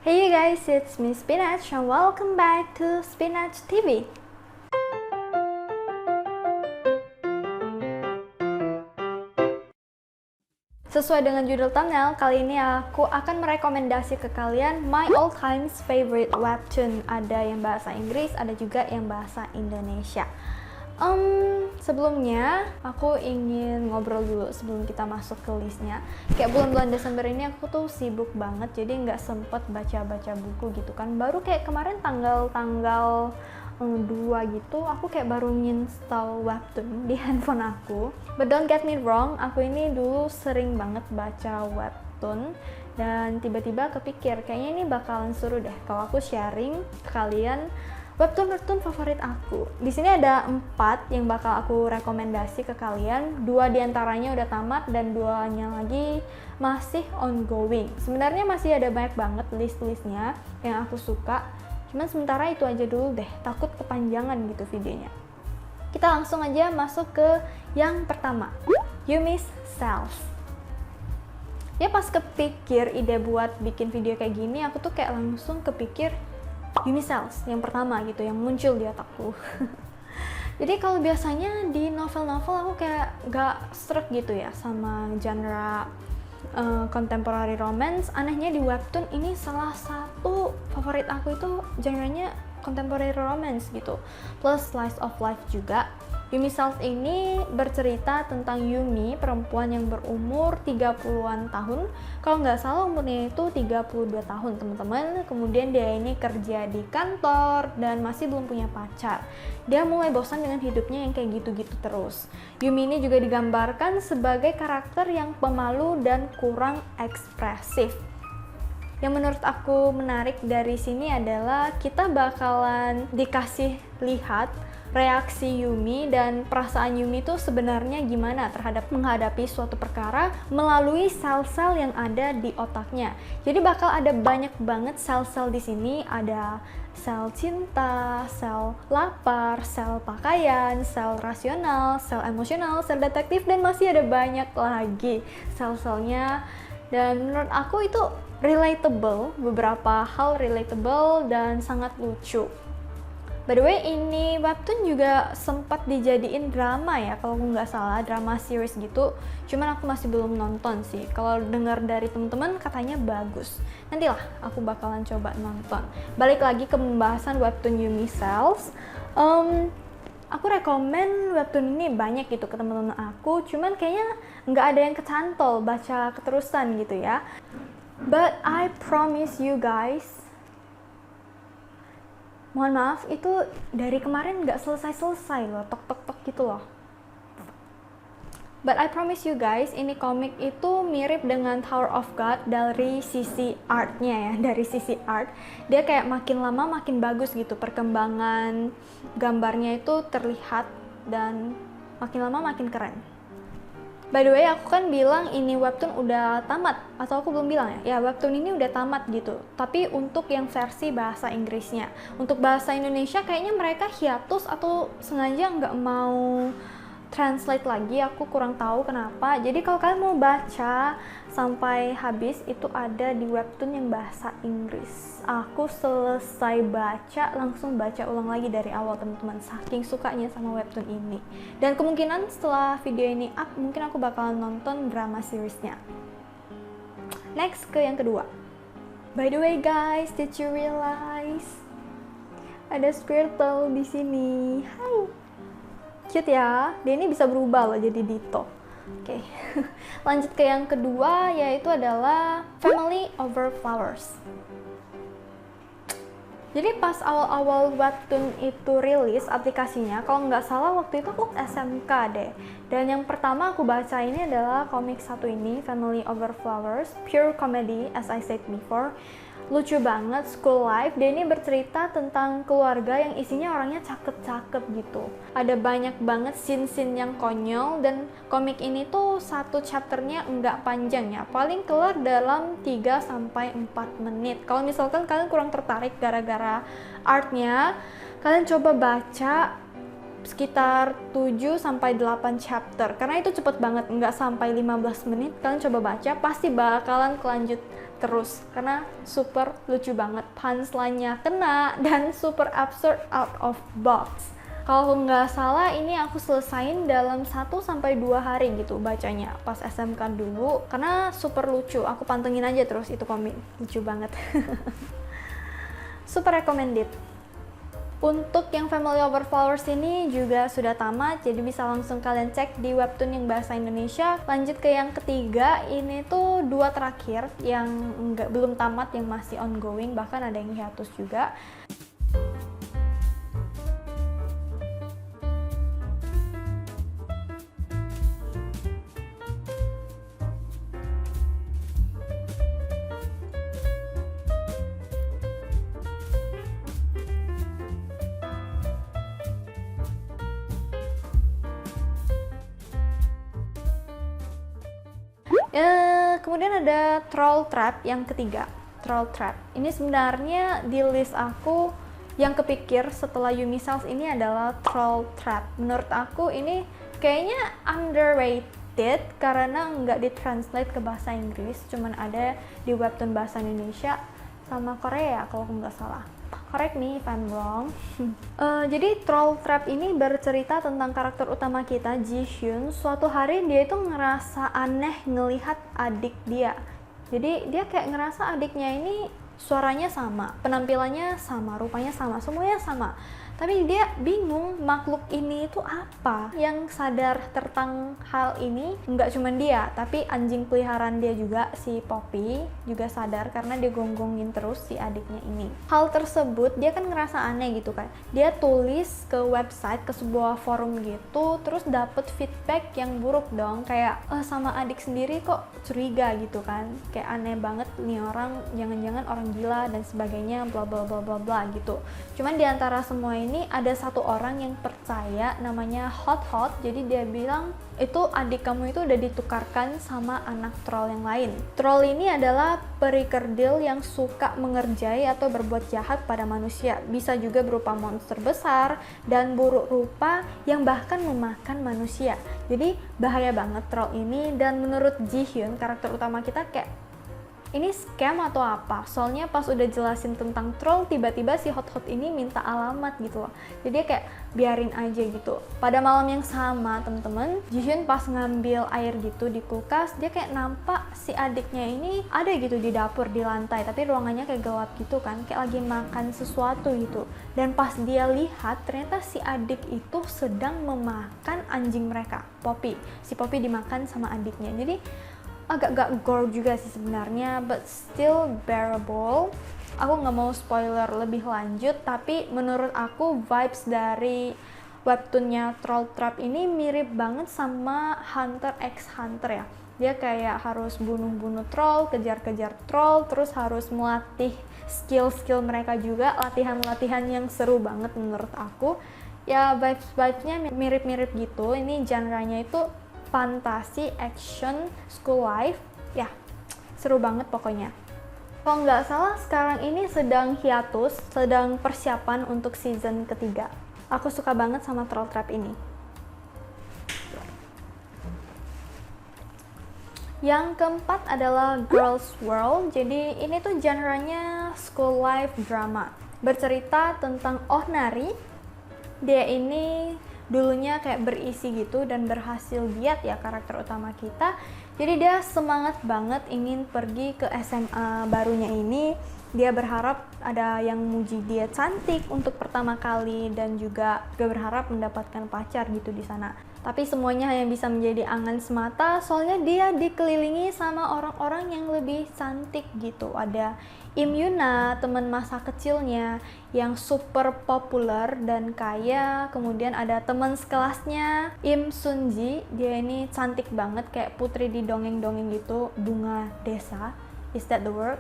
Hey you guys, it's me Spinach and welcome back to Spinach TV. Sesuai dengan judul thumbnail, kali ini aku akan merekomendasi ke kalian my all times favorite webtoon. Ada yang bahasa Inggris, ada juga yang bahasa Indonesia. Sebelumnya aku ingin ngobrol dulu sebelum kita masuk ke listnya. Kayak bulan-bulan Desember ini aku tuh sibuk banget, jadi nggak sempet baca-baca buku gitu kan. Baru kayak kemarin tanggal 2 gitu, aku kayak baru install webtoon di handphone aku. But don't get me wrong, aku ini dulu sering banget baca webtoon dan tiba-tiba kepikir kayaknya ini bakalan seru deh kalau aku sharing ke kalian webtoon favorit aku. Di sini ada 4 yang bakal aku rekomendasi ke kalian. 2 diantaranya udah tamat dan 2-nya lagi masih ongoing. Sebenarnya masih ada banyak banget list-listnya yang aku suka. Cuman sementara itu aja dulu deh, takut kepanjangan gitu videonya. Kita langsung aja masuk ke yang pertama, Yumi's Cells. Ya pas kepikir ide buat bikin video kayak gini, aku tuh kayak langsung kepikir Yumi's Cells yang pertama gitu, yang muncul di otakku. Jadi kalau biasanya di novel-novel aku kayak gak srek gitu ya sama genre contemporary romance. Anehnya di webtoon ini salah satu favorit aku itu genrenya contemporary romance gitu, plus slice of life juga. Yumi's Cells ini bercerita tentang Yumi, perempuan yang berumur 30-an tahun. Kalau nggak salah umurnya itu 32 tahun teman-teman. Kemudian dia ini kerja di kantor dan masih belum punya pacar. Dia mulai bosan dengan hidupnya yang kayak gitu-gitu terus. Yumi ini juga digambarkan sebagai karakter yang pemalu dan kurang ekspresif. Yang menurut aku menarik dari sini adalah kita bakalan dikasih lihat reaksi Yumi dan perasaan Yumi itu sebenarnya gimana terhadap menghadapi suatu perkara melalui sel-sel yang ada di otaknya. Jadi bakal ada banyak banget sel-sel di sini. Ada sel cinta, sel lapar, sel pakaian, sel rasional, sel emosional, sel detektif, dan masih ada banyak lagi sel-selnya. Dan menurut aku itu relatable, beberapa hal relatable dan sangat lucu. By the way, ini webtoon juga sempat dijadiin drama ya, kalau nggak salah, drama series gitu. Cuman aku masih belum nonton sih. Kalau dengar dari teman-teman katanya bagus. Nantilah aku bakalan coba nonton. Balik lagi ke pembahasan webtoon Yumi's Cells. Aku rekomen webtoon ini banyak gitu ke teman-teman aku. Cuman kayaknya nggak ada yang kecantol baca keterusan gitu ya. But I promise you guys, mohon maaf, itu dari kemarin nggak selesai-selesai loh, tok-tok-tok gitu loh. But I promise you guys, ini komik itu mirip dengan Tower of God dari sisi artnya ya, dari sisi art. Dia kayak makin lama makin bagus gitu, perkembangan gambarnya itu terlihat dan makin lama makin keren. By the way, aku kan bilang ini webtoon udah tamat, atau aku belum bilang ya? Ya, webtoon ini udah tamat gitu. Tapi untuk yang versi bahasa Inggrisnya. Untuk bahasa Indonesia kayaknya mereka hiatus atau sengaja nggak mau translate lagi, aku kurang tahu kenapa. Jadi kalau kalian mau baca sampai habis, itu ada di webtoon yang bahasa Inggris. Aku selesai baca, langsung baca ulang lagi dari awal teman-teman, saking sukanya sama webtoon ini. Dan kemungkinan setelah video ini up, mungkin aku bakalan nonton drama seriesnya. Next ke yang kedua. By the way guys, did you realize ada Squirtle di sini? Hai. Cute ya, dia ini bisa berubah loh jadi Ditto. Oke. Lanjut ke yang kedua, yaitu adalah Family Over Flowers. Jadi pas awal-awal webtoon itu rilis aplikasinya, kalau nggak salah waktu itu aku SMK deh. Dan yang pertama aku baca ini adalah komik satu ini, Family Over Flowers, pure comedy as I said before. Lucu banget, school life. Dia ini bercerita tentang keluarga yang isinya orangnya cakep-cakep gitu. Ada banyak banget scene-scene yang konyol, dan komik ini tuh satu chapternya nggak panjang ya, paling kelar dalam 3-4 menit. Kalau misalkan kalian kurang tertarik gara-gara artnya, kalian coba baca sekitar 7-8 chapter, karena itu cepet banget, nggak sampai 15 menit. Kalian coba baca, pasti bakalan kelanjut terus karena super lucu banget, punchline-nya kena dan super absurd, out of box. Kalau nggak salah ini aku selesain dalam 1-2 hari gitu bacanya pas SMK dulu, karena super lucu. Aku pantengin aja terus itu komik, lucu banget. Super recommended. Untuk yang Family Over Flowers ini juga sudah tamat, jadi bisa langsung kalian cek di webtoon yang bahasa Indonesia. Lanjut ke yang ketiga, ini tuh 2 terakhir yang belum tamat, yang masih ongoing, bahkan ada yang hiatus juga. Kemudian ada Troll Trap yang ketiga. Troll Trap ini sebenarnya di list aku yang kepikir setelah Yumi Cells ini adalah Troll Trap. Menurut aku ini kayaknya underrated karena nggak ditranslate ke bahasa Inggris, cuman ada di webtoon bahasa Indonesia sama Korea kalau aku nggak salah. Correct me if I'm wrong. Jadi Troll Trap ini bercerita tentang karakter utama kita, Ji-hyun. Suatu hari dia itu ngerasa aneh ngelihat adik dia. Jadi dia kayak ngerasa adiknya ini suaranya sama, penampilannya sama, rupanya sama, semuanya sama. Tapi dia bingung makhluk ini itu apa. Yang sadar tentang hal ini nggak cuma dia, tapi anjing peliharaan dia juga, si Poppy, juga sadar karena dia gonggongin terus si adiknya ini. Hal tersebut dia kan ngerasa aneh gitu kan. Dia tulis ke website, ke sebuah forum gitu, terus dapet feedback yang buruk dong. Kayak sama adik sendiri kok curiga gitu kan. Kayak aneh banget nih orang, jangan-jangan orang gila dan sebagainya, bla bla bla bla bla gitu. Cuman diantara semua ini ada satu orang yang percaya, namanya Hot Hot. Jadi dia bilang itu adik kamu itu udah ditukarkan sama anak troll yang lain. Troll ini adalah peri kerdil yang suka mengerjai atau berbuat jahat pada manusia. Bisa juga berupa monster besar dan buruk rupa yang bahkan memakan manusia. Jadi bahaya banget troll ini. Dan menurut Ji-hyun, karakter utama kita, kayak ini scam atau apa? Soalnya pas udah jelasin tentang troll, tiba-tiba si Hot Hot ini minta alamat gitu loh. Jadi dia kayak biarin aja gitu. Pada malam yang sama temen-temen, Ji-hyun pas ngambil air gitu di kulkas, dia kayak nampak si adiknya ini ada gitu di dapur, di lantai. Tapi ruangannya kayak gelap gitu kan, kayak lagi makan sesuatu gitu. Dan pas dia lihat, ternyata si adik itu sedang memakan anjing mereka, Poppy. Si Poppy dimakan sama adiknya. Jadi agak gak gore juga sih sebenarnya, but still bearable. Aku nggak mau spoiler lebih lanjut, tapi menurut aku vibes dari webtoonnya Troll Trap ini mirip banget sama Hunter x Hunter ya. Dia kayak harus bunuh-bunuh troll, kejar-kejar troll, terus harus melatih skill-skill mereka juga, latihan-latihan yang seru banget menurut aku. Ya vibes-vibesnya mirip-mirip gitu. Ini genre-nya itu fantasi, action, school life, ya seru banget pokoknya. Kalau nggak salah sekarang ini sedang hiatus, sedang persiapan untuk season ketiga. Aku suka banget sama Troll Trap ini. Yang keempat adalah Girls World. Jadi ini tuh genre-nya school life drama. Bercerita tentang Oh Nari. Dia ini dulunya kayak berisi gitu dan berhasil giat ya karakter utama kita. Jadi dia semangat banget ingin pergi ke SMA barunya ini. Dia berharap ada yang muji dia cantik untuk pertama kali dan juga berharap mendapatkan pacar gitu di sana. Tapi semuanya hanya bisa menjadi angan semata, soalnya dia dikelilingi sama orang-orang yang lebih cantik gitu. Ada Im Yuna, teman masa kecilnya yang super populer dan kaya. Kemudian ada teman sekelasnya Im Sunji, dia ini cantik banget kayak putri di dongeng-dongeng gitu, bunga desa. Is that the word?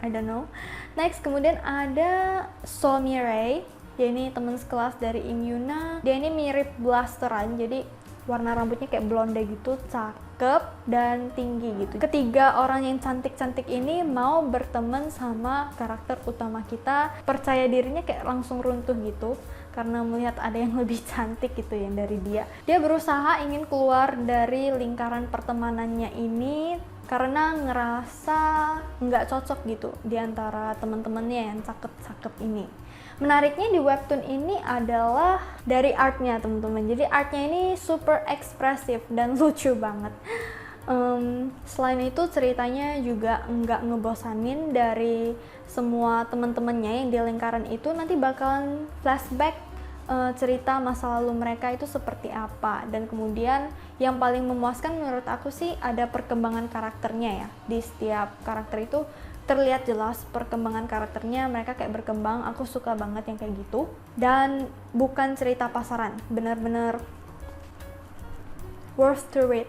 I don't know. Next, kemudian ada So Mirei. Dia ini teman sekelas dari Im Yuna. Dia ini mirip blasteran, jadi warna rambutnya kayak blonde gitu, cakep dan tinggi gitu. Ketiga orang yang cantik-cantik ini mau berteman sama karakter utama kita. Percaya dirinya kayak langsung runtuh gitu karena melihat ada yang lebih cantik gitu ya dari dia. Dia berusaha ingin keluar dari lingkaran pertemanannya ini, karena ngerasa nggak cocok gitu di antara teman-temannya yang cakep-cakep ini. Menariknya di webtoon ini adalah dari artnya teman-teman. Jadi artnya ini super ekspresif dan lucu banget. Selain itu ceritanya juga nggak ngebosanin. Dari semua teman-temannya yang di lingkaran itu nanti bakalan flashback cerita masa lalu mereka itu seperti apa, dan kemudian yang paling memuaskan menurut aku sih ada perkembangan karakternya ya. Di setiap karakter itu terlihat jelas perkembangan karakternya, mereka kayak berkembang. Aku suka banget yang kayak gitu, dan bukan cerita pasaran, bener-bener worth to read,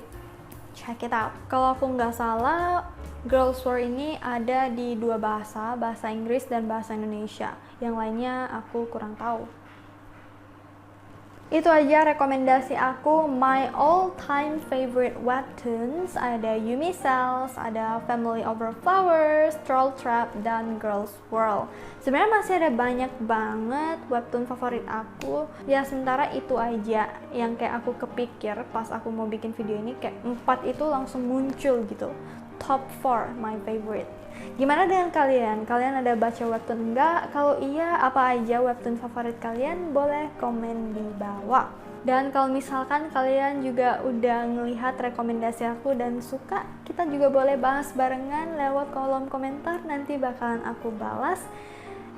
check it out. Kalau aku nggak salah, Girls War ini ada di 2 bahasa, bahasa Inggris dan bahasa Indonesia. Yang lainnya aku kurang tahu. Itu aja rekomendasi aku, my all time favorite webtoons. Ada Yumi Cells, ada Family Over Flowers, Troll Trap, dan Girls World. Sebenarnya masih ada banyak banget webtoon favorit aku. Ya sementara itu aja yang kayak aku kepikir pas aku mau bikin video ini, kayak 4 itu langsung muncul gitu. Top 4 my favorite. Gimana dengan kalian? Kalian ada baca webtoon enggak? Kalau iya, apa aja webtoon favorit kalian? Boleh komen di bawah. Dan kalau misalkan kalian juga udah ngelihat rekomendasi aku dan suka, kita juga boleh bahas barengan lewat kolom komentar, nanti bakalan aku balas.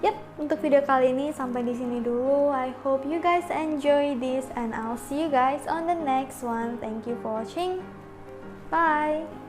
Yap, untuk video kali ini sampai di sini dulu. I hope you guys enjoy this and I'll see you guys on the next one. Thank you for watching. Bye.